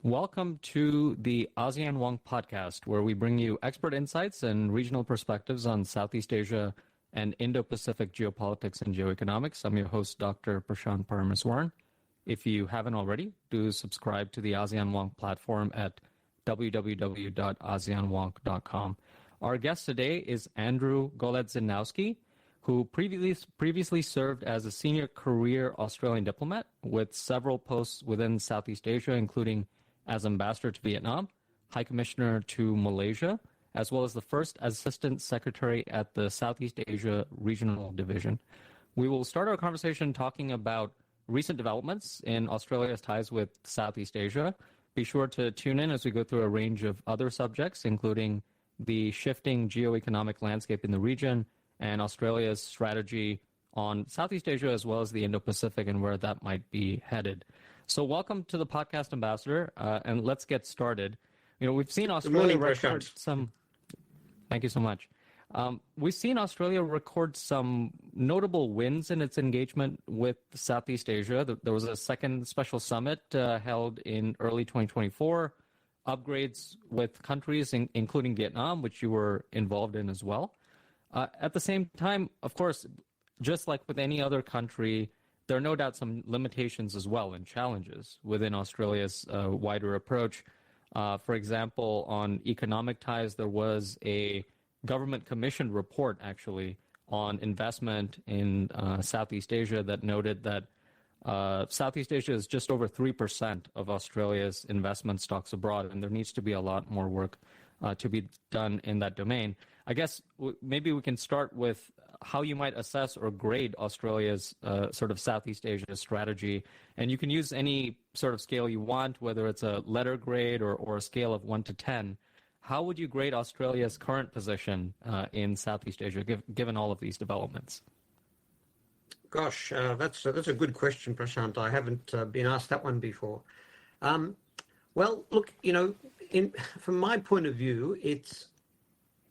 Welcome to the ASEAN Wong podcast, where we bring you expert insights and regional perspectives on Southeast Asia and Indo Pacific geopolitics and geoeconomics. I'm your host, Dr. Prashant Paramaswaran. If you haven't already, do subscribe to the ASEAN Wong platform at www.aseanwonk.com. Our guest today is Andrew Goledzinowski, who previously served as a senior career Australian diplomat with several posts within Southeast Asia, including as ambassador to Vietnam, high commissioner to Malaysia, as well as the first assistant secretary at the Southeast Asia Regional Division. We will start our conversation talking about recent developments in Australia's ties with Southeast Asia. Be sure to tune in as we go through a range of other subjects, including the shifting geoeconomic landscape in the region and Australia's strategy on Southeast Asia as well as the Indo Pacific and where that might be headed. So welcome to the podcast, Ambassador, and let's get started. We've seen Australia record some... Thank you so much. We've seen Australia record some notable wins in its engagement with Southeast Asia. There was a second special summit held in early 2024, upgrades with countries, including Vietnam, which you were involved in as well. At the same time, of course, just like with any other country, there are no doubt some limitations as well and challenges within Australia's wider approach. For example, on economic ties, there was a government commissioned report actually on investment in Southeast Asia that noted that Southeast Asia is just over 3% of Australia's investment stocks abroad, and there needs to be a lot more work to be done in that domain. I guess maybe we can start with how you might assess or grade Australia's sort of Southeast Asia strategy. And you can use any sort of scale you want, whether it's a letter grade or a scale of 1 to 10. How would you grade Australia's current position in Southeast Asia, given all of these developments? Gosh, that's a good question, Prashant. I haven't been asked that one before. Well, look, from my point of view,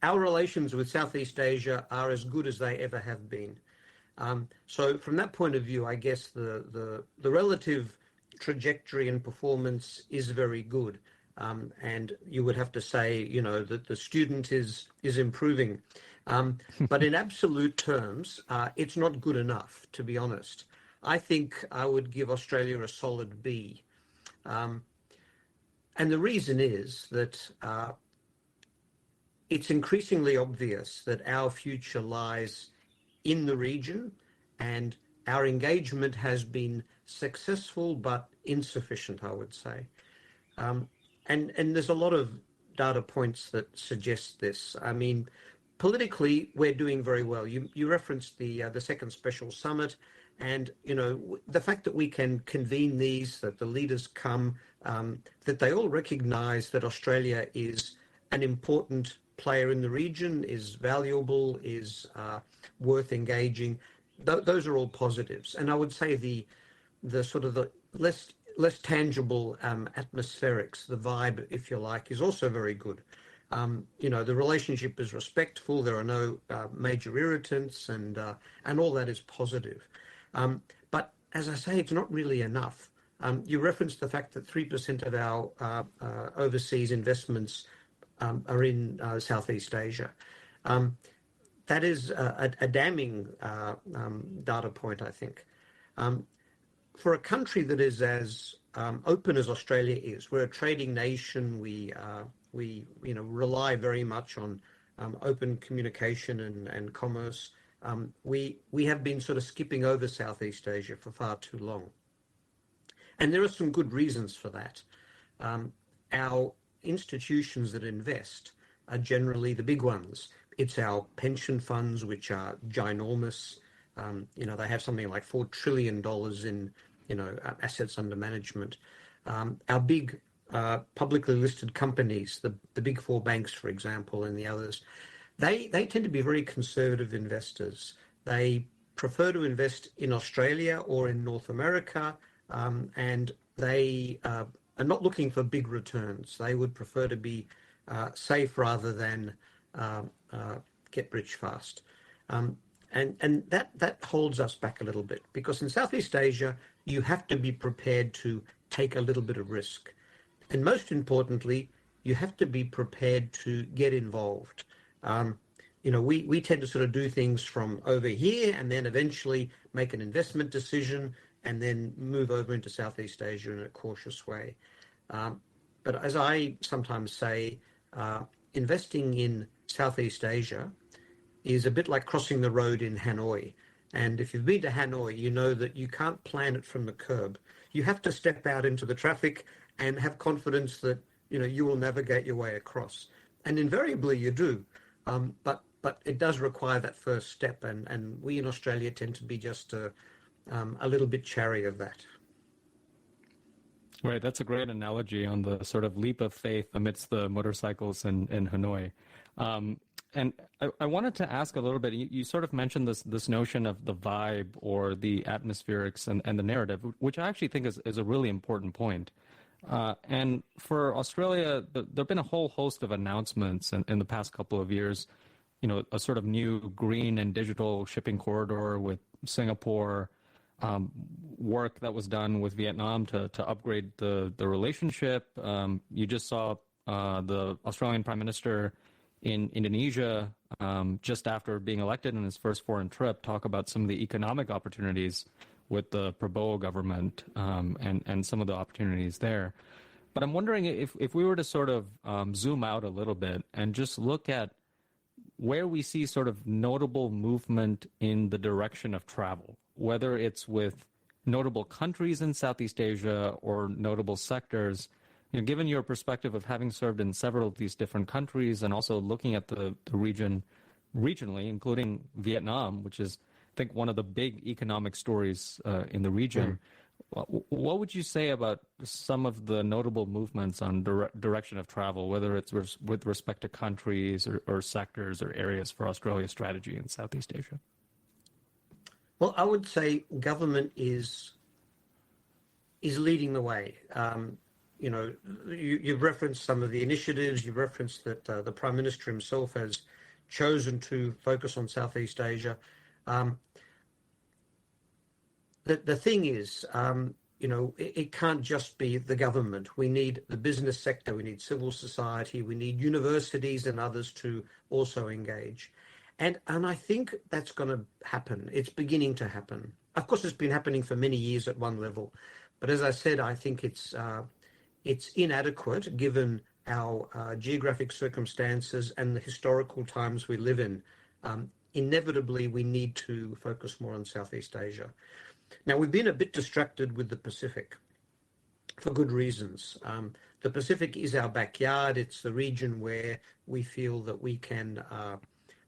our relations with Southeast Asia are as good as they ever have been. So from that point of view, I guess the relative trajectory and performance is very good. And you would have to say, that the student is improving. But in absolute terms, it's not good enough, to be honest. I think I would give Australia a solid B. And the reason is that it's increasingly obvious that our future lies in the region, and our engagement has been successful but insufficient, I would say. And there's a lot of data points that suggest this. I mean, politically, we're doing very well. You referenced the second special summit, and the fact that we can convene these, that the leaders come, that they all recognise that Australia is an important player in the region, is valuable, is worth engaging. Those are all positives. And I would say the sort of the less tangible atmospherics, the vibe, if you like, is also very good. The relationship is respectful. There are no major irritants, and all that is positive. But as I say, it's not really enough. You referenced the fact that 3% of our overseas investments are in Southeast Asia. That is a damning data point, I think. For a country that is as open as Australia is, we're a trading nation. We rely very much on open communication and commerce. We have been sort of skipping over Southeast Asia for far too long. And there are some good reasons for that. Our institutions that invest are generally the big ones. It's our pension funds, which are ginormous. They have something like $4 trillion in, assets under management. Our big publicly listed companies, the big four banks, for example, and the others, they tend to be very conservative investors. They prefer to invest in Australia or in North America, and they are not looking for big returns. They would prefer to be safe rather than get rich fast. And that holds us back a little bit, because in Southeast Asia, you have to be prepared to take a little bit of risk. And most importantly, you have to be prepared to get involved. Um, we tend to sort of do things from over here and then eventually make an investment decision and then move over into Southeast Asia in a cautious way. Um, but as I sometimes say, investing in Southeast Asia is a bit like crossing the road in Hanoi. And if you've been to Hanoi, you know that you can't plan it from the curb. You have to step out into the traffic and have confidence that you will navigate your way across. And invariably you do. But it does require that first step. And we in Australia tend to be just a little bit chary of that. Right, that's a great analogy on the sort of leap of faith amidst the motorcycles in Hanoi. And I wanted to ask a little bit, you sort of mentioned this notion of the vibe or the atmospherics and the narrative, which I actually think is a really important point. And for Australia, there have been a whole host of announcements in the past couple of years, a sort of new green and digital shipping corridor with Singapore, work that was done with Vietnam to upgrade the relationship. You just saw the Australian Prime Minister in Indonesia, just after being elected in his first foreign trip, talk about some of the economic opportunities with the Prabowo government, and some of the opportunities there. But I'm wondering if we were to sort of zoom out a little bit and just look at where we see sort of notable movement in the direction of travel, whether it's with notable countries in Southeast Asia or notable sectors. Given your perspective of having served in several of these different countries and also looking at the region regionally, including Vietnam, which is, I think, one of the big economic stories in the region, what would you say about some of the notable movements on direction of travel, whether it's with respect to countries or sectors or areas for Australia's strategy in Southeast Asia? Well, I would say government is leading the way. You've referenced some of the initiatives. You've referenced that the Prime Minister himself has chosen to focus on Southeast Asia. The thing is, it can't just be the government. We need the business sector. We need civil society. We need universities and others to also engage. And I think that's going to happen. It's beginning to happen. Of course, it's been happening for many years at one level. But as I said, I think it's inadequate given our geographic circumstances and the historical times we live in. Inevitably, we need to focus more on Southeast Asia. Now, we've been a bit distracted with the Pacific for good reasons. The Pacific is our backyard. It's the region where we feel that we can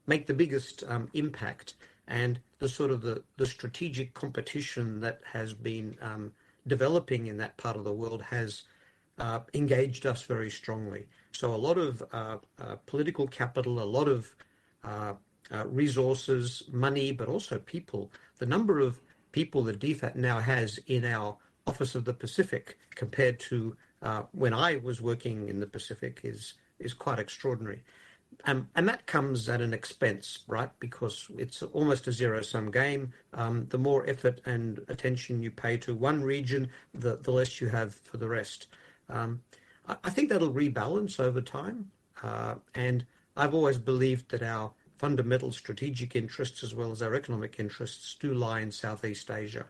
make the biggest impact, and the sort of the strategic competition that has been developing in that part of the world has engaged us very strongly. So a lot of political capital, a lot of resources, money, but also people. The number of people that DFAT now has in our Office of the Pacific compared to when I was working in the Pacific is quite extraordinary. And that comes at an expense, right? Because it's almost a zero-sum game. The more effort and attention you pay to one region, the less you have for the rest. I think that'll rebalance over time. And I've always believed that our fundamental strategic interests as well as our economic interests do lie in Southeast Asia.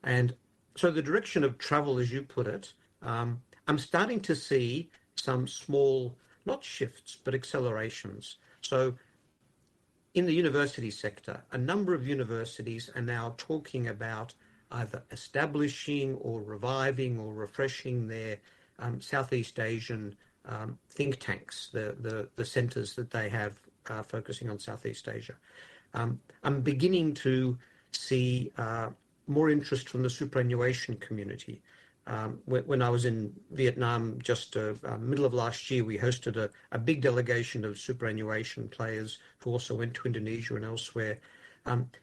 And so the direction of travel, as you put it, I'm starting to see some small, not shifts, but accelerations. So in the university sector, a number of universities are now talking about either establishing or reviving or refreshing their Southeast Asian think tanks, the centers that they have focusing on Southeast Asia. I'm beginning to see more interest from the superannuation community. When I was in Vietnam just middle of last year, we hosted a big delegation of superannuation players who also went to Indonesia and elsewhere.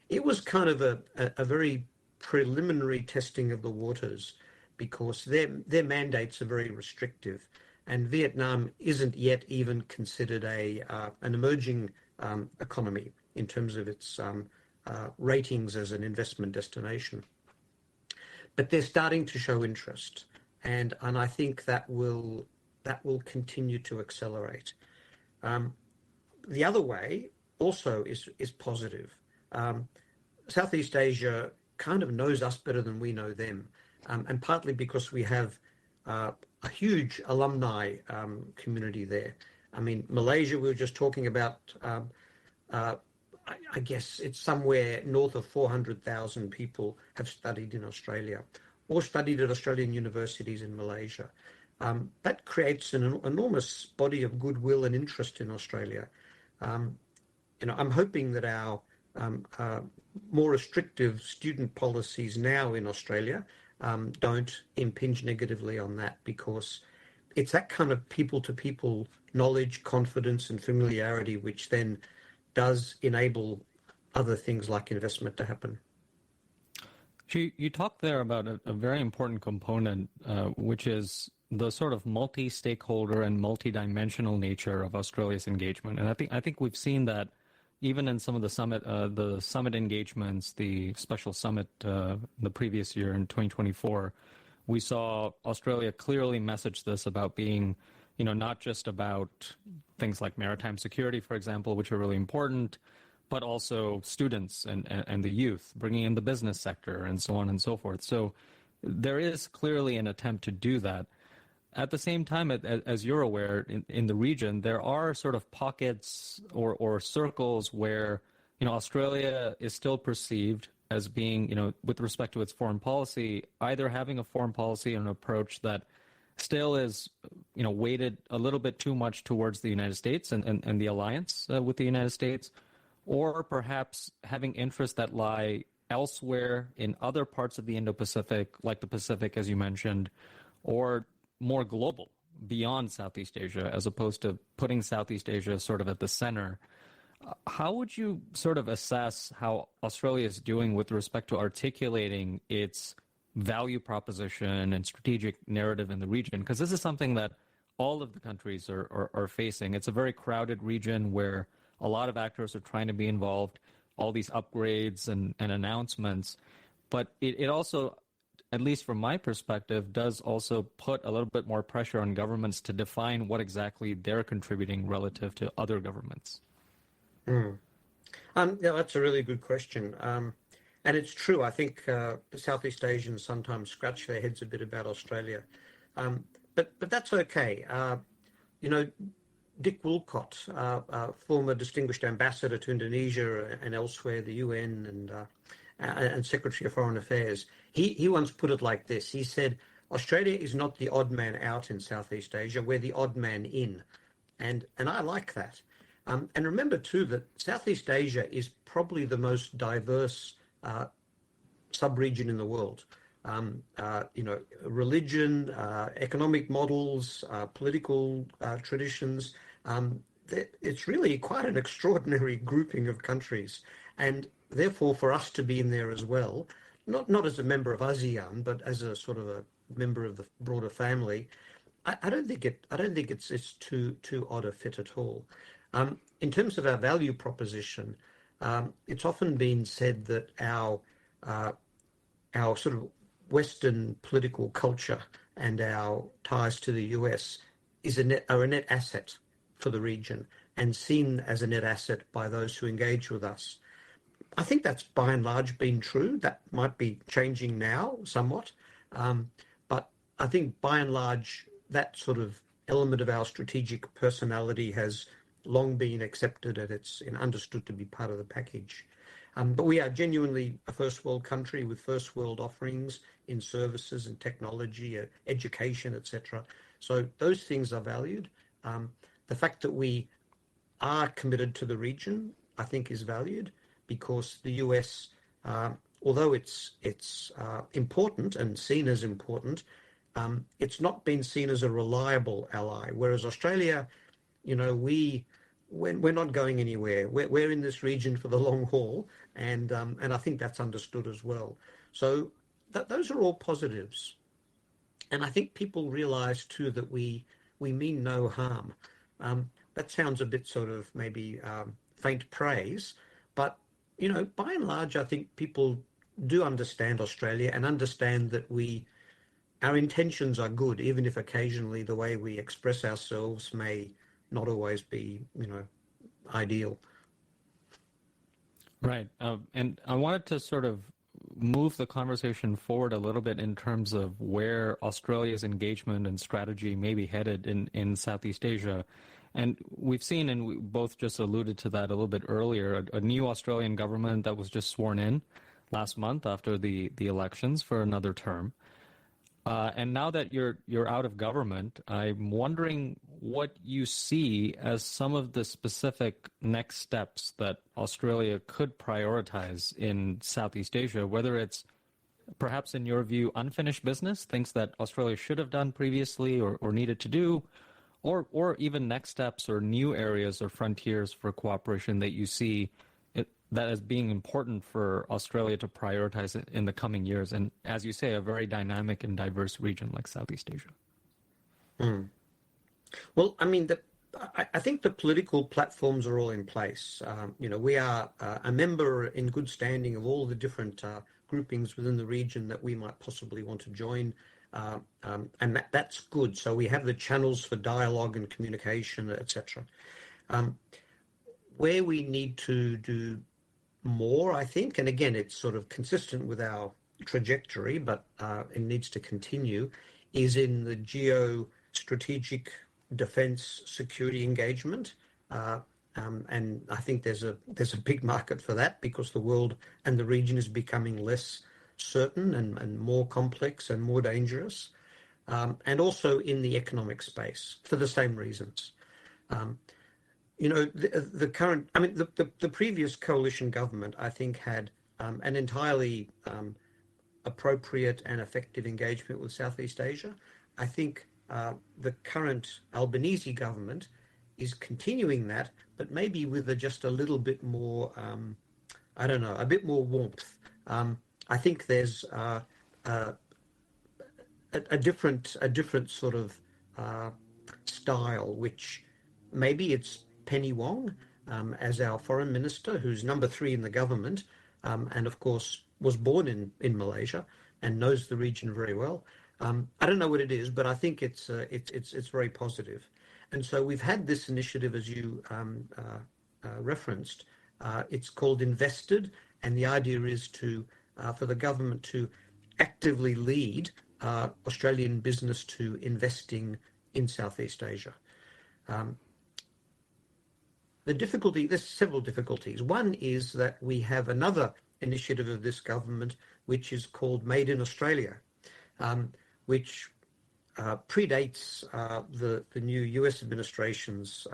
It was kind of a very preliminary testing of the waters because their mandates are very restrictive, and Vietnam isn't yet even considered an emerging economy in terms of its ratings as an investment destination. But they're starting to show interest. and I think that will continue to accelerate. The other way also is positive. Southeast Asia kind of knows us better than we know them, and partly because we have a huge alumni community there. I mean, Malaysia, we were just talking about, I guess it's somewhere north of 400,000 people have studied in Australia or studied at Australian universities in Malaysia. That creates an enormous body of goodwill and interest in Australia. I'm hoping that our more restrictive student policies now in Australia don't impinge negatively on that, because it's that kind of people-to-people knowledge, confidence, and familiarity which then does enable other things like investment to happen. You talked there about a very important component, which is the sort of multi-stakeholder and multi-dimensional nature of Australia's engagement. And I think we've seen that even in some of the summit engagements, the special summit the previous year in 2024, we saw Australia clearly message this about being, not just about things like maritime security, for example, which are really important, but also students and the youth, bringing in the business sector and so on and so forth. So there is clearly an attempt to do that. At the same time, as you're aware, in the region, there are sort of pockets or circles where, Australia is still perceived as being, with respect to its foreign policy, either having a foreign policy and an approach that still is, weighted a little bit too much towards the United States and the alliance with the United States, or perhaps having interests that lie elsewhere in other parts of the Indo Pacific, like the Pacific, as you mentioned, or more global, beyond Southeast Asia, as opposed to putting Southeast Asia sort of at the center. How would you sort of assess how Australia is doing with respect to articulating its value proposition and strategic narrative in the region? Because this is something that all of the countries are facing. It's a very crowded region where a lot of actors are trying to be involved, all these upgrades and announcements. But it also, at least from my perspective, does also put a little bit more pressure on governments to define what exactly they're contributing relative to other governments. Yeah, that's a really good question. And it's true. I think the Southeast Asians sometimes scratch their heads a bit about Australia. But that's okay. Dick Woolcott, former distinguished ambassador to Indonesia and elsewhere, the UN and Secretary of Foreign Affairs, he once put it like this. He said, Australia is not the odd man out in Southeast Asia, we're the odd man in. And I like that. And remember too that Southeast Asia is probably the most diverse sub-region in the world. Religion, economic models, political traditions. It's really quite an extraordinary grouping of countries. And therefore, for us to be in there as well, not as a member of ASEAN, but as a sort of a member of the broader family, I don't think it's too odd a fit at all. In terms of our value proposition, it's often been said that our sort of Western political culture and our ties to the US are a net asset for the region and seen as a net asset by those who engage with us. I think that's by and large been true. That might be changing now somewhat. But I think by and large, that sort of element of our strategic personality has long been accepted and it's understood to be part of the package. But we are genuinely a first world country with first world offerings in services and technology, education, etc. So those things are valued. The fact that we are committed to the region, I think, is valued because the US, although it's important and seen as important, it's not been seen as a reliable ally. Whereas Australia, we're not going anywhere. We're in this region for the long haul, and I think that's understood as well. So those are all positives, and I think people realise too that we mean no harm. That sounds a bit sort of maybe faint praise, but by and large, I think people do understand Australia and understand that our intentions are good, even if occasionally the way we express ourselves may not always be, ideal. Right. And I wanted to sort of move the conversation forward a little bit in terms of where Australia's engagement and strategy may be headed in Southeast Asia. And we've seen, and we both just alluded to that a little bit earlier, a new Australian government that was just sworn in last month after the elections for another term. And now that you're out of government, I'm wondering what you see as some of the specific next steps that Australia could prioritize in Southeast Asia, whether it's perhaps in your view unfinished business, things that Australia should have done previously or needed to do, or even next steps or new areas or frontiers for cooperation that you see that as being important for Australia to prioritize in the coming years. And as you say, a very dynamic and diverse region like Southeast Asia. Mm. Well, I mean, I think the political platforms are all in place. We are a member in good standing of all the different groupings within the region that we might possibly want to join. And that's good. So we have the channels for dialogue and communication, etc. Where we need to do more, I think, and again, it's sort of consistent with our trajectory, but it needs to continue, is in the geostrategic defense security engagement. And I think there's a big market for that because the world and the region is becoming less certain and more complex and more dangerous. And also in the economic space for the same reasons. The current, I mean, the previous coalition government, I think, had an entirely appropriate and effective engagement with Southeast Asia. I think the current Albanese government is continuing that, but maybe with just a little bit more, a bit more warmth. I think there's a different sort of style, which maybe it's Penny Wong as our foreign minister, who's number 3 in the government, and of course was born in Malaysia and knows the region very well. I don't know what it is, but I think it's very positive. And so we've had this initiative, as you referenced. It's called Invested, and the idea is for the government to actively lead Australian business to investing in Southeast Asia. There's several difficulties. One is that we have another initiative of this government, which is called Made in Australia, which predates the new US administration's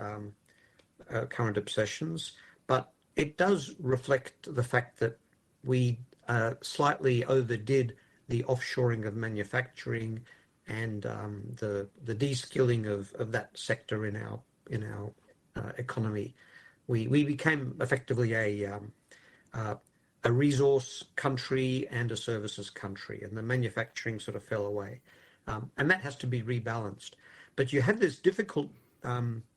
current obsessions, but it does reflect the fact that we slightly overdid the offshoring of manufacturing and the de-skilling of that sector in our economy. We became effectively a resource country and a services country, and the manufacturing sort of fell away. And that has to be rebalanced. But you have this difficult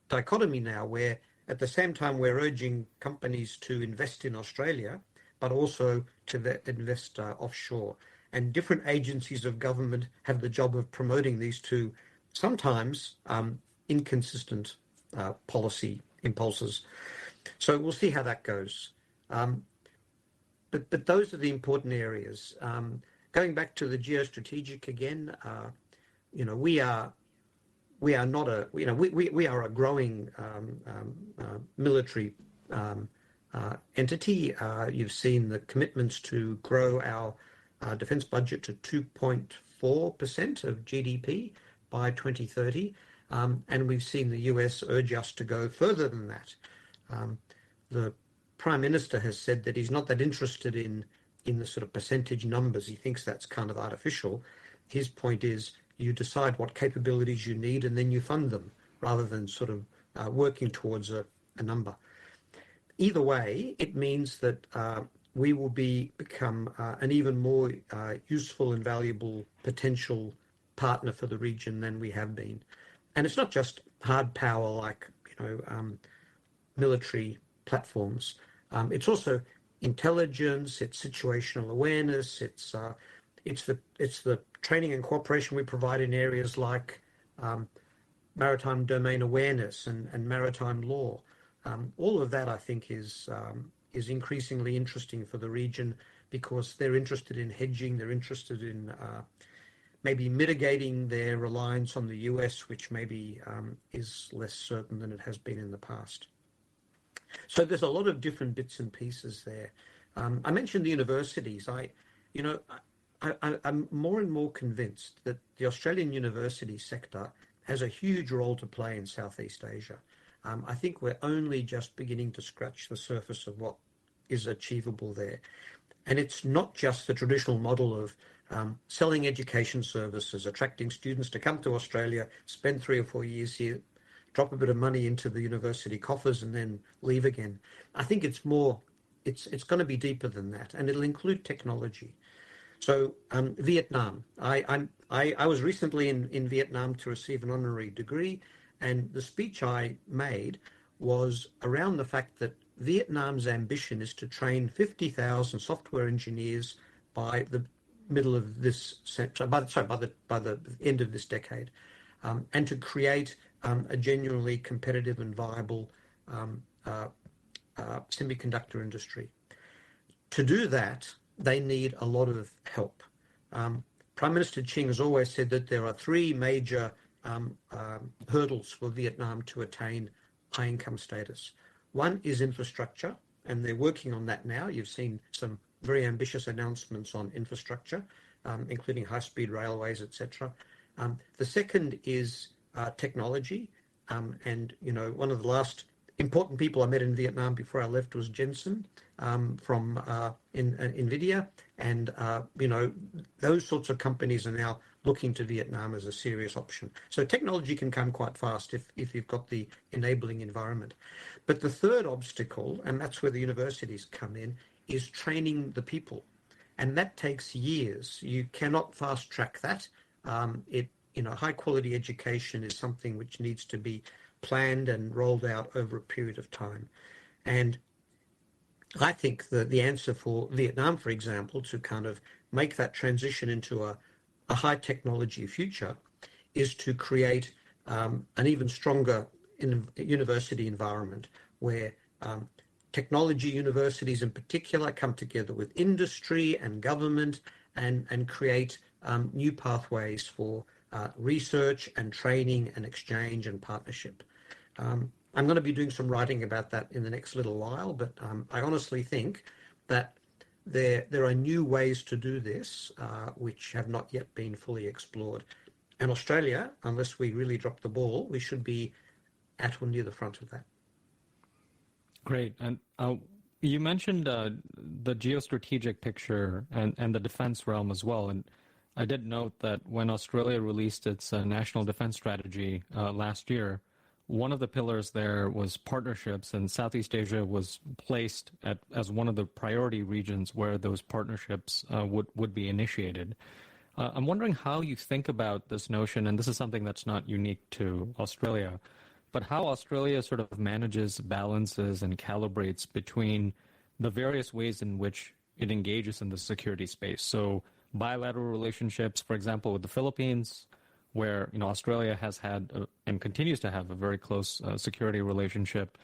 dichotomy now where at the same time we're urging companies to invest in Australia, but also to invest offshore. And different agencies of government have the job of promoting these two, sometimes inconsistent policy impulses. So we'll see how that goes. But those are the important areas. Going back to the geostrategic again, we are a growing military entity. You've seen the commitments to grow our defense budget to 2.4% of GDP by 2030. And we've seen the US urge us to go further than that. The Prime Minister has said that he's not that interested in the sort of percentage numbers. He thinks that's kind of artificial. His point is you decide what capabilities you need and then you fund them rather than sort of working towards a number. Either way, it means that we will become an even more useful and valuable potential partner for the region than we have been. And it's not just hard power like military platforms. It's also intelligence. It's situational awareness. It's the training and cooperation we provide in areas like maritime domain awareness and maritime law. All of that, I think, is increasingly interesting for the region because they're interested in hedging, they're interested in maybe mitigating their reliance on the US, which maybe is less certain than it has been in the past. So there's a lot of different bits and pieces there. I mentioned the universities. I'm more and more convinced that the Australian university sector has a huge role to play in Southeast Asia. I think we're only just beginning to scratch the surface of what is achievable there. And it's not just the traditional model of selling education services, attracting students to come to Australia, spend 3 or 4 years here, drop a bit of money into the university coffers and then leave again. I think it's going to be deeper than that, and it'll include technology. So Vietnam, I was recently in Vietnam to receive an honorary degree, and the speech I made was around the fact that Vietnam's ambition is to train 50,000 software engineers by the middle of this century, by the end of this decade, and to create a genuinely competitive and viable semiconductor industry. To do that, they need a lot of help. Prime Minister Ching has always said that there are 3 major hurdles for Vietnam to attain high income status. One is infrastructure, and they're working on that now. You've seen some very ambitious announcements on infrastructure, including high-speed railways, etc. The second is technology, and one of the last important people I met in Vietnam before I left was Jensen from NVIDIA, and those sorts of companies are now looking to Vietnam as a serious option. So technology can come quite fast if you've got the enabling environment. But the third obstacle, and that's where the universities come in, is training the people, and that takes years. You cannot fast track that. High quality education is something which needs to be planned and rolled out over a period of time. And I think that the answer for Vietnam, for example, to kind of make that transition into a high technology future is to create an even stronger university environment where technology universities in particular come together with industry and government and create new pathways for research and training and exchange and partnership. I'm going to be doing some writing about that in the next little while, but I honestly think that there are new ways to do this which have not yet been fully explored. And Australia, unless we really drop the ball, we should be at or near the front of that. Great. And you mentioned the geostrategic picture and the defense realm as well. And I did note that when Australia released its national defense strategy last year, one of the pillars there was partnerships, and Southeast Asia was placed as one of the priority regions where those partnerships would be initiated. I'm wondering how you think about this notion, and this is something that's not unique to Australia, but how Australia sort of manages, balances, and calibrates between the various ways in which it engages in the security space. So bilateral relationships, for example, with the Philippines, where Australia has had and continues to have a very close security relationship,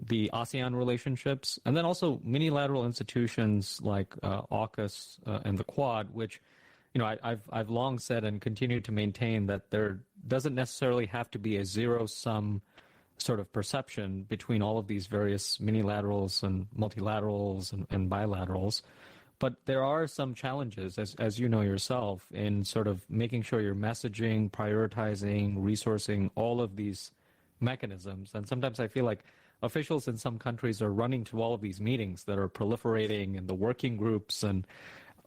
the ASEAN relationships, and then also minilateral institutions like AUKUS and the Quad, which I've long said and continue to maintain that there doesn't necessarily have to be a zero-sum sort of perception between all of these various minilaterals and multilaterals and bilaterals. But there are some challenges, as you know yourself, in sort of making sure you're messaging, prioritizing, resourcing all of these mechanisms. And sometimes I feel like officials in some countries are running to all of these meetings that are proliferating and the working groups.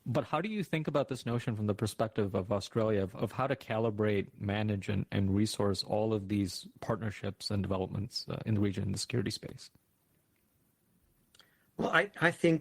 But how do you think about this notion from the perspective of Australia of how to calibrate, manage, and resource all of these partnerships and developments in the region, in the security space? Well, I think